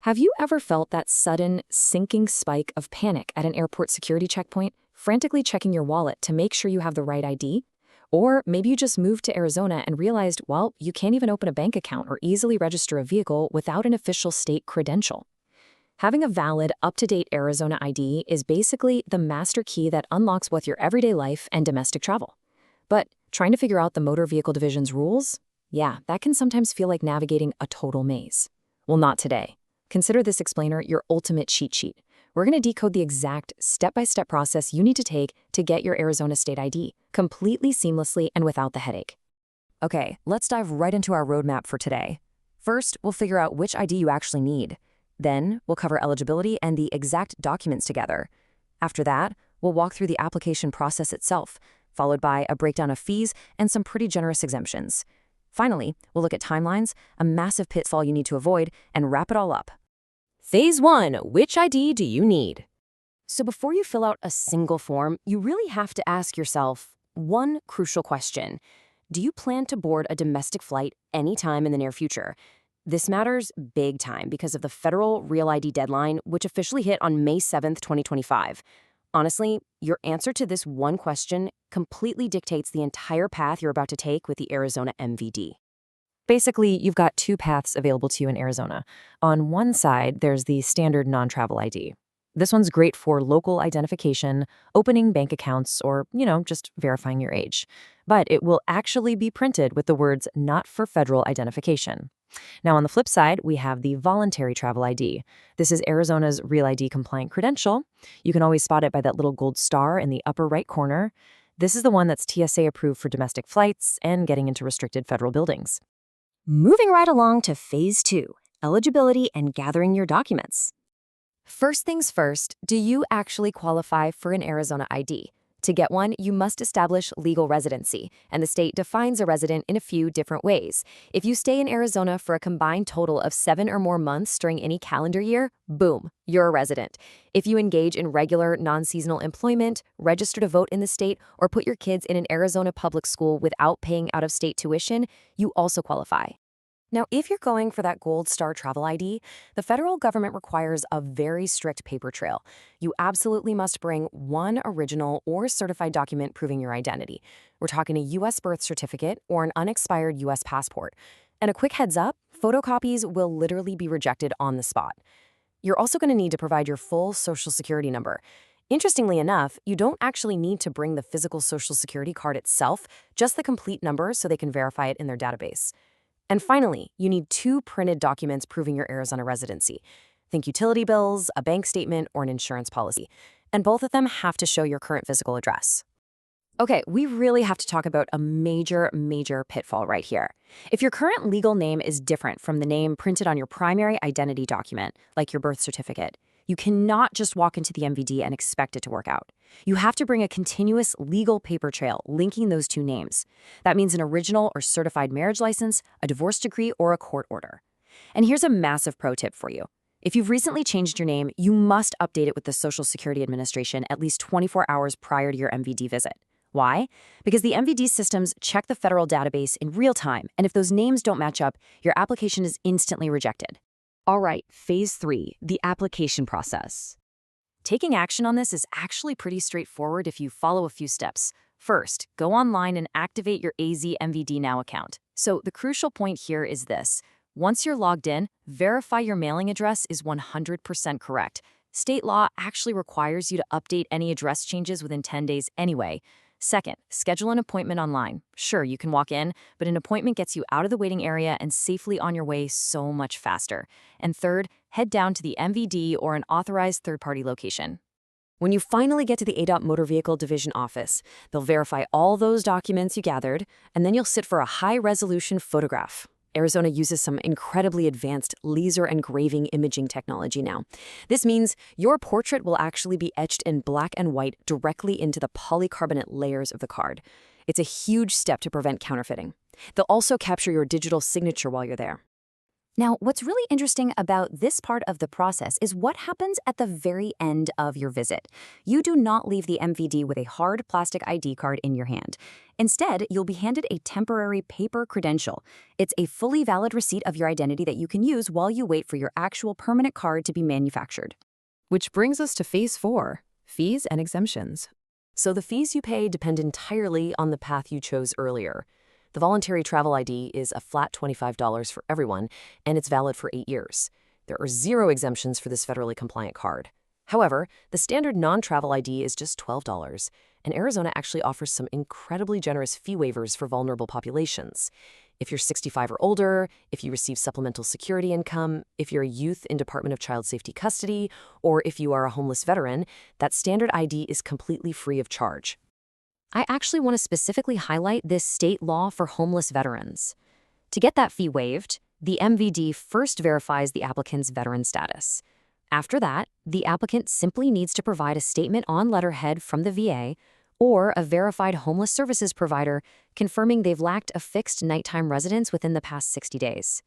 Have you ever felt that sudden, sinking spike of panic at an airport security checkpoint, frantically checking your wallet to make sure you have the right ID? Or maybe you just moved to Arizona and realized, well, you can't even open a bank account or easily register a vehicle without an official state credential. Having a valid, up-to-date Arizona ID is basically the master key that unlocks both your everyday life and domestic travel. But trying to figure out the Motor Vehicle Division's rules? Yeah, that can sometimes feel like navigating a total maze. Well, not today. Consider this explainer your ultimate cheat sheet. We're going to decode the exact step-by-step process you need to take to get your Arizona state ID, completely seamlessly and without the headache. Okay, let's dive right into our roadmap for today. First, we'll figure out which ID you actually need. Then, we'll cover eligibility and the exact documents together. After that, we'll walk through the application process itself, followed by a breakdown of fees and some pretty generous exemptions. Finally, we'll look at timelines, a massive pitfall you need to avoid, and wrap it all up. Phase 1. Which ID do you need? So before you fill out a single form, you really have to ask yourself one crucial question. Do you plan to board a domestic flight anytime in the near future? This matters big time because of the federal Real ID deadline, which officially hit on May 7th, 2025. Honestly, your answer to this one question completely dictates the entire path you're about to take with the Arizona MVD. Basically, you've got two paths available to you in Arizona. On one side, there's the standard non-travel ID. This one's great for local identification, opening bank accounts, or, just verifying your age. But it will actually be printed with the words "not for federal identification." Now, on the flip side, we have the voluntary travel ID. This is Arizona's Real ID compliant credential. You can always spot it by that little gold star in the upper right corner. This is the one that's TSA approved for domestic flights and getting into restricted federal buildings. Moving right along to Phase 2, eligibility and gathering your documents. First things first, do you actually qualify for an Arizona ID? To get one, you must establish legal residency, and the state defines a resident in a few different ways. If you stay in Arizona for a combined total of 7 or more months during any calendar year, boom, you're a resident. If you engage in regular, non-seasonal employment, register to vote in the state, or put your kids in an Arizona public school without paying out-of-state tuition, you also qualify. Now, if you're going for that Gold Star Travel ID, the federal government requires a very strict paper trail. You absolutely must bring one original or certified document proving your identity. We're talking a U.S. birth certificate or an unexpired U.S. passport. And a quick heads up, photocopies will literally be rejected on the spot. You're also going to need to provide your full Social Security number. Interestingly enough, you don't actually need to bring the physical Social Security card itself, just the complete number so they can verify it in their database. And finally, you need 2 printed documents proving your Arizona residency. Think utility bills, a bank statement, or an insurance policy. And both of them have to show your current physical address. Okay, we really have to talk about a major pitfall right here. If your current legal name is different from the name printed on your primary identity document, like your birth certificate, you cannot just walk into the MVD and expect it to work out. You have to bring a continuous legal paper trail linking those 2 names. That means an original or certified marriage license, a divorce decree, or a court order. And here's a massive pro tip for you. If you've recently changed your name, you must update it with the Social Security Administration at least 24 hours prior to your MVD visit. Why? Because the MVD systems check the federal database in real time, and if those names don't match up, your application is instantly rejected. All right, Phase 3, the application process. Taking action on this is actually pretty straightforward if you follow a few steps. First, go online and activate your AZ MVD Now account. So the crucial point here is this. Once you're logged in, verify your mailing address is 100% correct. State law actually requires you to update any address changes within 10 days anyway. Second, schedule an appointment online. Sure, you can walk in, but an appointment gets you out of the waiting area and safely on your way so much faster. And third, head down to the MVD or an authorized third-party location. When you finally get to the ADOT Motor Vehicle Division office, they'll verify all those documents you gathered, and then you'll sit for a high-resolution photograph. Arizona uses some incredibly advanced laser engraving imaging technology now. This means your portrait will actually be etched in black and white directly into the polycarbonate layers of the card. It's a huge step to prevent counterfeiting. They'll also capture your digital signature while you're there. Now, what's really interesting about this part of the process is what happens at the very end of your visit. You do not leave the MVD with a hard plastic ID card in your hand. Instead, you'll be handed a temporary paper credential. It's a fully valid receipt of your identity that you can use while you wait for your actual permanent card to be manufactured. Which brings us to Phase 4, fees and exemptions. So the fees you pay depend entirely on the path you chose earlier. The voluntary travel ID is a flat $25 for everyone, and it's valid for 8 years. There are 0 exemptions for this federally compliant card. However, the standard non-travel ID is just $12, and Arizona actually offers some incredibly generous fee waivers for vulnerable populations. If you're 65 or older, if you receive supplemental security income, if you're a youth in Department of Child Safety custody, or if you are a homeless veteran, that standard ID is completely free of charge. I actually want to specifically highlight this state law for homeless veterans. To get that fee waived, the MVD first verifies the applicant's veteran status. After that, the applicant simply needs to provide a statement on letterhead from the VA or a verified homeless services provider confirming they've lacked a fixed nighttime residence within the past 60 days.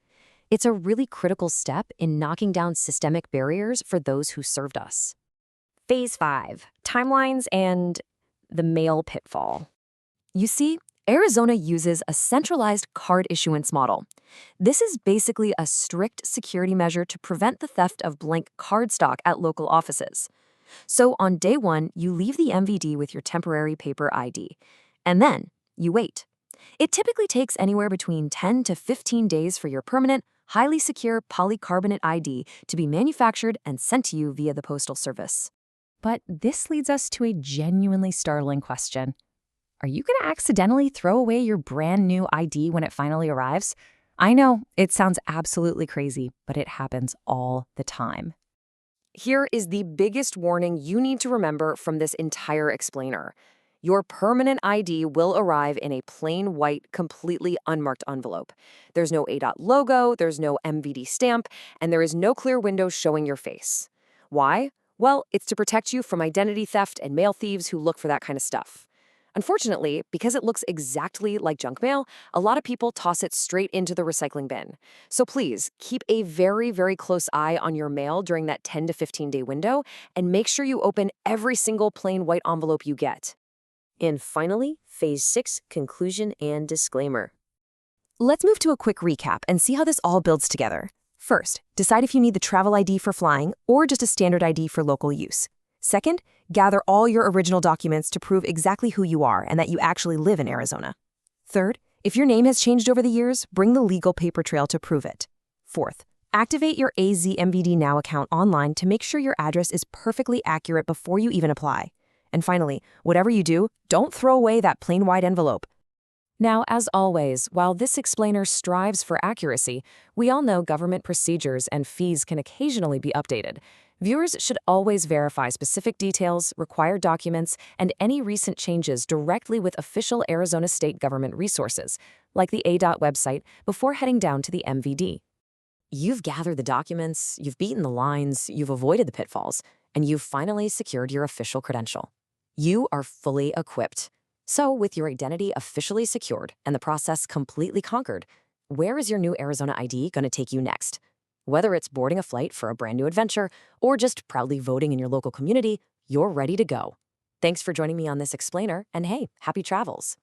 It's a really critical step in knocking down systemic barriers for those who served us. Phase 5, timelines and the mail pitfall. You see, Arizona uses a centralized card issuance model. This is basically a strict security measure to prevent the theft of blank card stock at local offices. So on day 1, you leave the MVD with your temporary paper ID, and then you wait. It typically takes anywhere between 10 to 15 days for your permanent, highly secure polycarbonate ID to be manufactured and sent to you via the Postal Service. But this leads us to a genuinely startling question. Are you going to accidentally throw away your brand new ID when it finally arrives? I know, it sounds absolutely crazy, but it happens all the time. Here is the biggest warning you need to remember from this entire explainer. Your permanent ID will arrive in a plain white, completely unmarked envelope. There's no ADOT logo, there's no MVD stamp, and there is no clear window showing your face. Why? Well, it's to protect you from identity theft and mail thieves who look for that kind of stuff. Unfortunately, because it looks exactly like junk mail, a lot of people toss it straight into the recycling bin. So please, keep a very, very close eye on your mail during that 10 to 15-day window, and make sure you open every single plain white envelope you get. And finally, Phase 6, conclusion and disclaimer. Let's move to a quick recap and see how this all builds together. First, decide if you need the travel ID for flying or just a standard ID for local use. Second, gather all your original documents to prove exactly who you are and that you actually live in Arizona. Third, if your name has changed over the years, bring the legal paper trail to prove it. Fourth, activate your AZ MVD Now account online to make sure your address is perfectly accurate before you even apply. And finally, whatever you do, don't throw away that plain white envelope. Now, as always, while this explainer strives for accuracy, we all know government procedures and fees can occasionally be updated. Viewers should always verify specific details, required documents, and any recent changes directly with official Arizona state government resources, like the ADOT website, before heading down to the MVD. You've gathered the documents, you've beaten the lines, you've avoided the pitfalls, and you've finally secured your official credential. You are fully equipped. So, with your identity officially secured and the process completely conquered, where is your new Arizona ID going to take you next? Whether it's boarding a flight for a brand new adventure or just proudly voting in your local community, you're ready to go. Thanks for joining me on this explainer, and hey, happy travels!